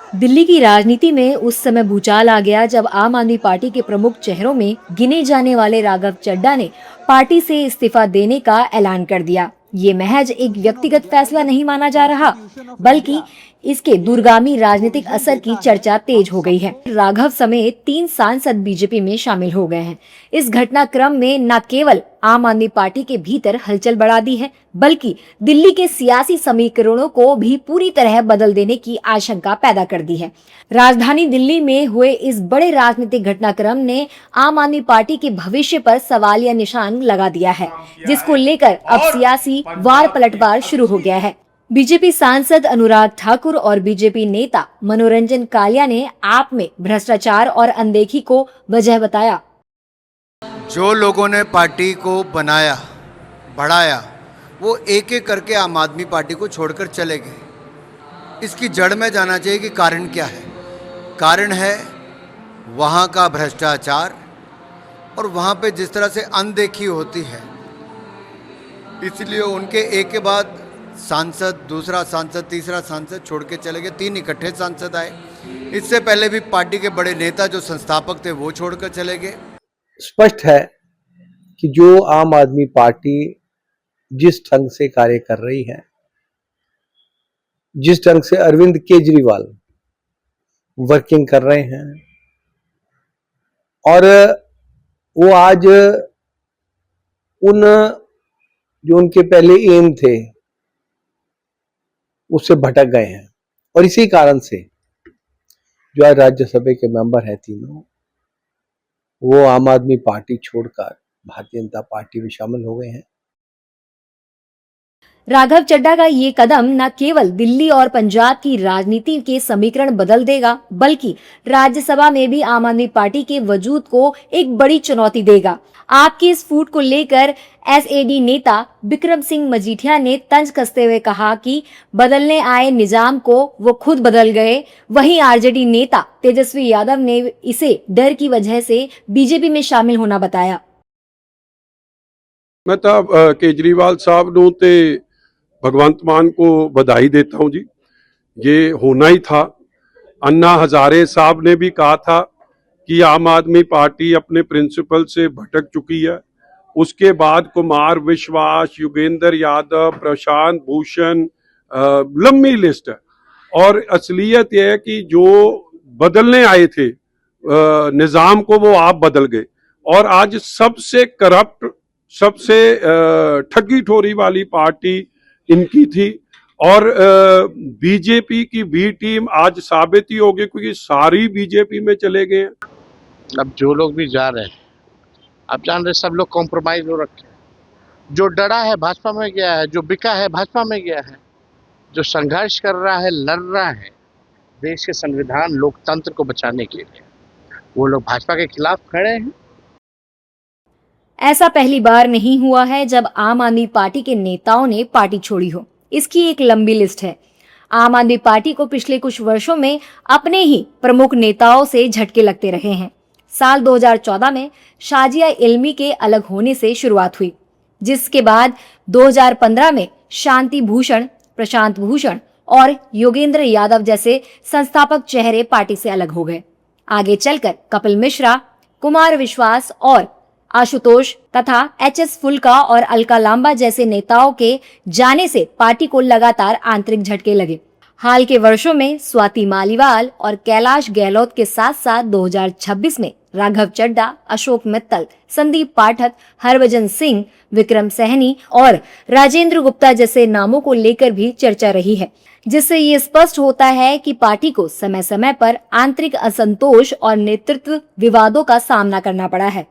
दिल्ली की राजनीति में उस समय भूचाल आ गया जब आम आदमी पार्टी के प्रमुख चेहरों में गिने जाने वाले राघव चड्ढा ने पार्टी से इस्तीफा देने का ऐलान कर दिया। ये महज एक व्यक्तिगत फैसला नहीं माना जा रहा, बल्कि इसके दूरगामी राजनीतिक असर की चर्चा तेज हो गई है। राघव समेत 3 सांसद बीजेपी में शामिल हो गए हैं। इस घटनाक्रम में न केवल आम आदमी पार्टी के भीतर हलचल बढ़ा दी है, बल्कि दिल्ली के सियासी समीकरणों को भी पूरी तरह बदल देने की आशंका पैदा कर दी है। राजधानी दिल्ली में हुए इस बड़े राजनीतिक घटनाक्रम ने आम आदमी पार्टी के भविष्य पर सवालिया निशान लगा दिया है, जिसको लेकर अब सियासी वार पलटवार शुरू हो गया है। बीजेपी सांसद अनुराग ठाकुर और बीजेपी नेता मनोरंजन कालिया ने आप में भ्रष्टाचार और अनदेखी को वजह बताया। जो लोगों ने पार्टी को बनाया बढ़ाया वो एक एक करके आम आदमी पार्टी को छोड़कर चले गए। इसकी जड़ में जाना चाहिए कि कारण क्या है। कारण है वहाँ का भ्रष्टाचार और वहाँ पे जिस तरह से अनदेखी होती है, इसलिए उनके एक के बाद सांसद, दूसरा सांसद, तीसरा सांसद छोड़ के चले गए। 3 इकट्ठे सांसद आए। इससे पहले भी पार्टी के बड़े नेता जो संस्थापक थे वो छोड़कर चले गए। स्पष्ट है कि जो आम आदमी पार्टी जिस ढंग से कार्य कर रही है, जिस ढंग से अरविंद केजरीवाल वर्किंग कर रहे हैं, और वो आज उन जो उनके पहले एम थे उससे भटक गए हैं। और इसी कारण से जो आज राज्यसभा के मेंबर हैं तीनों, वो आम आदमी पार्टी छोड़कर भारतीय जनता पार्टी में शामिल हो गए हैं। राघव चड्ढा का ये कदम न केवल दिल्ली और पंजाब की राजनीति के समीकरण बदल देगा, बल्कि राज्यसभा में भी आम आदमी पार्टी के वजूद को एक बड़ी चुनौती देगा। आपके इस फूट को लेकर एसएडी नेता बिक्रम सिंह मजीठिया ने तंज कसते हुए कहा कि बदलने आए निजाम को वो खुद बदल गए। वहीं आरजेडी नेता तेजस्वी यादव ने इसे डर की वजह से बीजेपी में शामिल होना बताया। मैं तो केजरीवाल साहब नूं ते भगवंत मान को बधाई देता हूं जी। ये होना ही था। अन्ना हजारे साहब ने भी कहा था कि आम आदमी पार्टी अपने प्रिंसिपल से भटक चुकी है। उसके बाद कुमार विश्वास, योगेंद्र यादव, प्रशांत भूषण, लंबी लिस्ट है। और असलियत यह है कि जो बदलने आए थे निजाम को, वो आप बदल गए। और आज सबसे करप्ट, सबसे ठगी ठोरी वाली पार्टी इनकी थी। और बीजेपी की बी टीम आज साबित ही होगी, क्योंकि सारी बीजेपी में चले गए हैं। अब जो लोग भी जा रहे हैं, आप जान रहे सब लोग कॉम्प्रोमाइज हो रखे हैं। जो डरा है भाजपा में गया है, जो बिका है भाजपा में गया है, जो संघर्ष कर रहा है, लड़ रहा है देश के संविधान लोकतंत्र को बचाने के लिए, वो लोग भाजपा के खिलाफ खड़े हैं। ऐसा पहली बार नहीं हुआ है जब आम आदमी पार्टी के नेताओं ने पार्टी छोड़ी हो। इसकी एक लंबी लिस्ट है। आम आदमी पार्टी को पिछले कुछ वर्षों में अपने ही प्रमुख नेताओं से झटके लगते रहे हैं। साल 2014 में शाजिया इल्मी के अलग होने से शुरुआत हुई, जिसके बाद 2015 में शांति भूषण, प्रशांत भूषण और योगेंद्र यादव जैसे संस्थापक चेहरे पार्टी से अलग हो गए। आगे चलकर कपिल मिश्रा, कुमार विश्वास और आशुतोष तथा एचएस फुल्का और अलका लांबा जैसे नेताओं के जाने से पार्टी को लगातार आंतरिक झटके लगे। हाल के वर्षों में स्वाति मालीवाल और कैलाश गहलोत के साथ साथ 2026 में राघव चड्ढा, अशोक मित्तल, संदीप पाठक, हरभजन सिंह, विक्रम सैनी और राजेंद्र गुप्ता जैसे नामों को लेकर भी चर्चा रही है, जिससे ये स्पष्ट होता है कि पार्टी को समय समय पर आंतरिक असंतोष और नेतृत्व विवादों का सामना करना पड़ा है।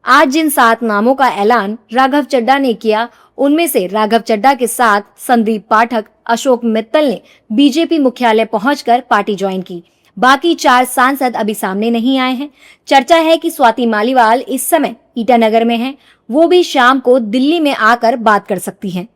आज जिन 7 नामों का ऐलान राघव चड्ढा ने किया, उनमें से राघव चड्ढा के साथ संदीप पाठक, अशोक मित्तल ने बीजेपी मुख्यालय पहुंचकर पार्टी ज्वाइन की। बाकी 4 सांसद अभी सामने नहीं आए हैं। चर्चा है कि स्वाति मालीवाल इस समय ईटानगर में हैं। वो भी शाम को दिल्ली में आकर बात कर सकती हैं।